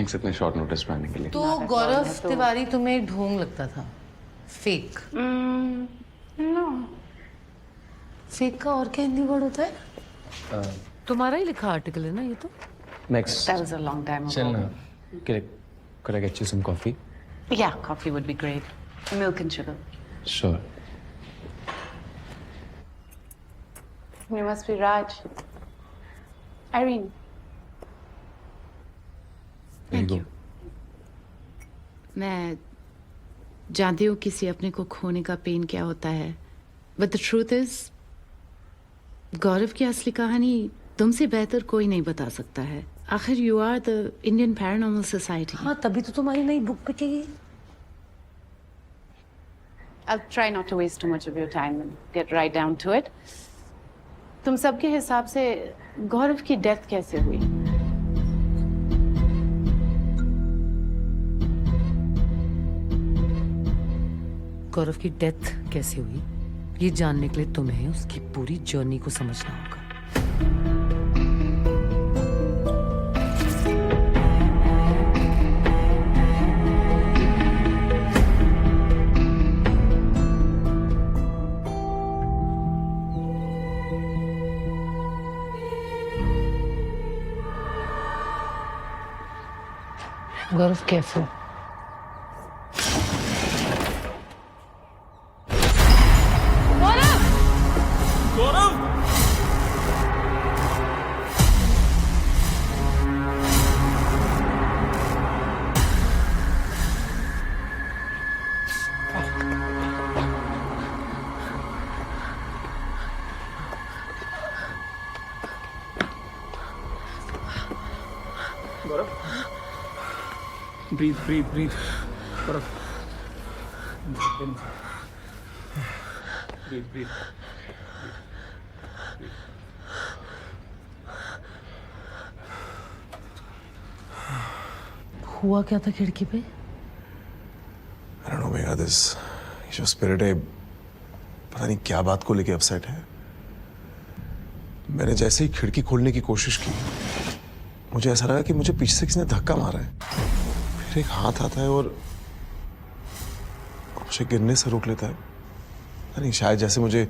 Thanks इतने short notice पे आने के लिए। तो गौरव तिवारी तुम्हें ढोंग लगता था? फेक? नो। फेक का और क्या हिंदी वर्ड होता है? तुम्हारा ही लिखा आर्टिकल है ना ये तो? Next That was a long time ago. चल ना, could I get you some coffee? Yeah, coffee would be great. Milk and sugar. Sure. You must be Raj. Irene. Thank you. मैं जानती हूँ किसी अपने को खोने का पेन क्या होता है, बट द ट्रूथ इज गौरव की असली कहानी तुमसे बेहतर कोई नहीं बता सकता है। आखिर you are the Indian paranormal society. हाँ, तभी तो तुम्हारी नई बुक बिकेगी। I'll try not to waste too much of your time and get right down to it. तुम सबके हिसाब से गौरव की डेथ कैसे हुई? गौरव की डेथ कैसे हुई ये जानने के लिए तुम्हें उसकी पूरी जर्नी को समझना होगा। गौरव कैसे? Breathe, breathe, breathe. Gaurav. Breathe, breathe. हुआ क्या था खिड़की पे? I don't know भैया, this ये जो स्पिरिट है पता नहीं क्या बात को लेके अपसेट है। मैंने जैसे ही खिड़की खोलने की कोशिश की मुझे ऐसा लगा कि मुझे पीछे से किसी ने धक्का मारा है। फिर एक हाथ आता है और मुझे गिरने से रोक लेता है। पता नहीं, शायद जैसे मुझे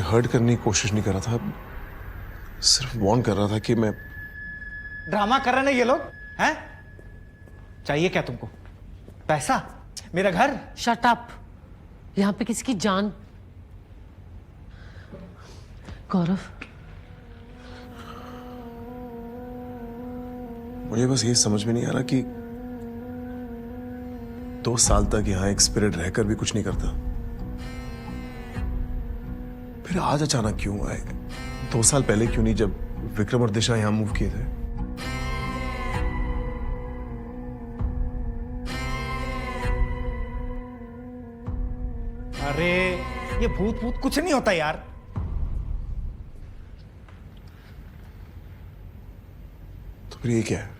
हर्ट करने की कोशिश नहीं कर रहा था, सिर्फ वार्न कर रहा था कि मैं। ड्रामा कर रहे हैं ये लोग हैं? चाहिए क्या तुमको? पैसा? मेरा घर? Shut up! यहाँ पे किसी की जान। गौरव, मुझे बस ये समझ में नहीं आ रहा कि 2 साल तक यहाँ एक स्पिरिट रहकर भी कुछ नहीं करता, फिर आज अचानक क्यों आए? 2 साल पहले क्यों नहीं, जब विक्रम और दिशा यहाँ मूव किए थे? अरे ये भूत भूत कुछ नहीं होता यार। तो फिर ये क्या है?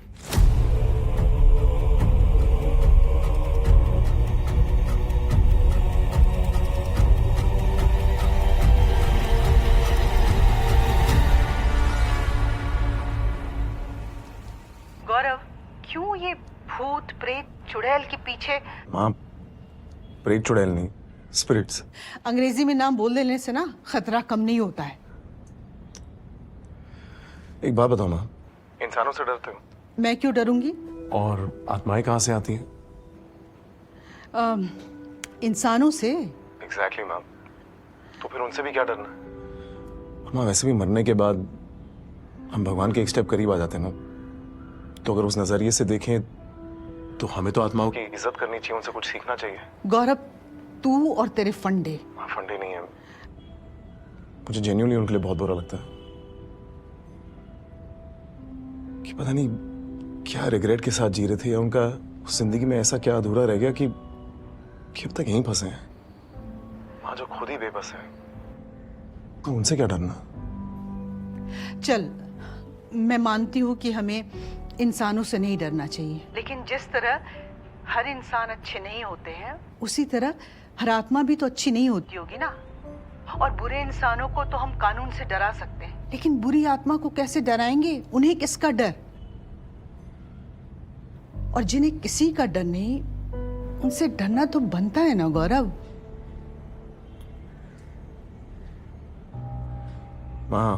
गौरव, क्यों ये भूत प्रेत चुड़ैल के पीछे? माँ, प्रेत चुड़ैल नहीं, स्पिरिट्स। अंग्रेजी में नाम बोल देने से ना खतरा कम नहीं होता है। एक बात बताओ माँ, इंसानों से डरते हो? मैं क्यों डरूंगी? और आत्माएं कहाँ से आती हैं? इंसानों से। एग्जैक्टली मैम, तो फिर उनसे भी क्या डरना? माँ वैसे भी मरने के बाद हम भगवान के एक स्टेप करीब आ जाते हैं ना, तो अगर उस नजरिए से देखें तो हमें तो आत्माओं की इज्जत करनी चाहिए, उनसे कुछ सीखना चाहिए। गौरव, तू और तेरे फंडे। फंडे नहीं है, मुझे जेन्युइनली उनके लिए बहुत बुरा लगता है कि पता नहीं क्या रिग्रेट के साथ जी रहे थे, या उनका उस जिंदगी में ऐसा क्या अधूरा रह गया कि अब तक यहीं फंसे हैं। माँ जो खुद ही बेबस है, तो उनसे क्या डरना? चल, मैं मानती हूँ कि हमें इंसानों से नहीं डरना चाहिए, लेकिन जिस तरह हर इंसान अच्छे नहीं होते हैं, उसी तरह हर आत्मा भी तो अच्छी नहीं होती होगी ना। और बुरे इंसानों को तो हम कानून से डरा सकते हैं, लेकिन बुरी आत्मा को कैसे डराएंगे? उन्हें किसका डर? और जिन्हें किसी का डर नहीं, उनसे डरना तो बनता है ना गौरव। माँ,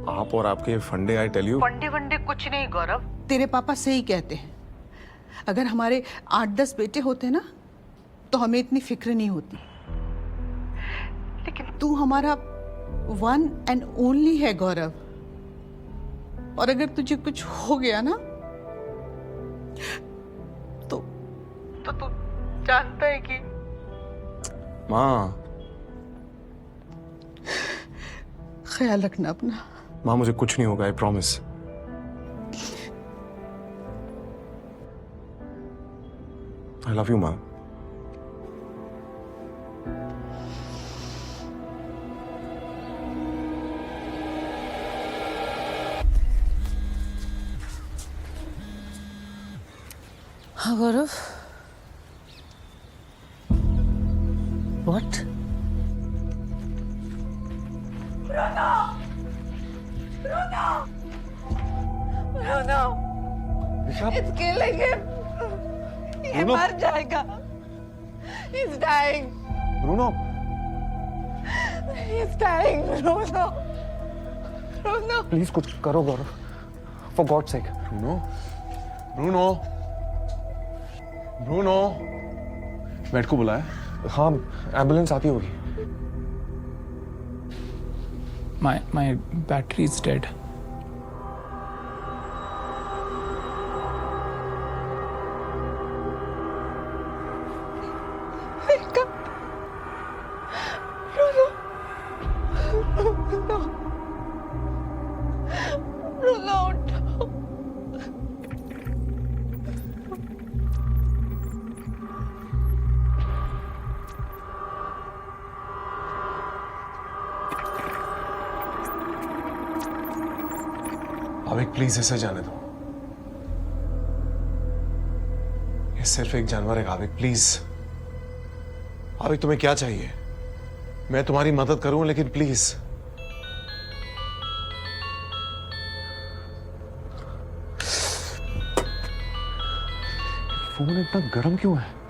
आप और आपके फंडे, आई टेल यू, फंडे वंडे कुछ नहीं गौरव। तेरे पापा सही कहते हैं, अगर हमारे 8-10 बेटे होते ना तो हमें इतनी फिक्र नहीं होती, लेकिन तू हमारा 1 and only है गौरव। और अगर तुझे कुछ हो गया ना तो तू जानता है कि माँ, ख्याल रखना अपना। माँ मुझे कुछ नहीं होगा, I promise. I love you माँ। हाँ गौरव, व्हाट? It's killing him. ये मर जाएगा. He's dying. Bruno, He's dying, Bruno. Bruno. Please कुछ करो Gaurav, for God sake. Bruno, Bruno, Bruno, maid को बुलाया? हाँ, एम्बुलेंस आती होगी। My battery is dead. Wake up. Bruno. Bruno. Bruno, उठो. आविक प्लीज इसे जाने दो, ये सिर्फ एक जानवर है आविक, प्लीज। आविक तुम्हें क्या चाहिए? मैं तुम्हारी मदद करूं, लेकिन प्लीज। फोन इतना गर्म क्यों है?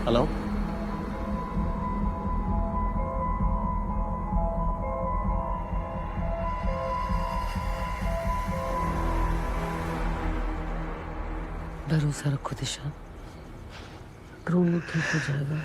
हेलो, भरोसा रखो दिशा, ब्रूनो ठीक हो जाएगा।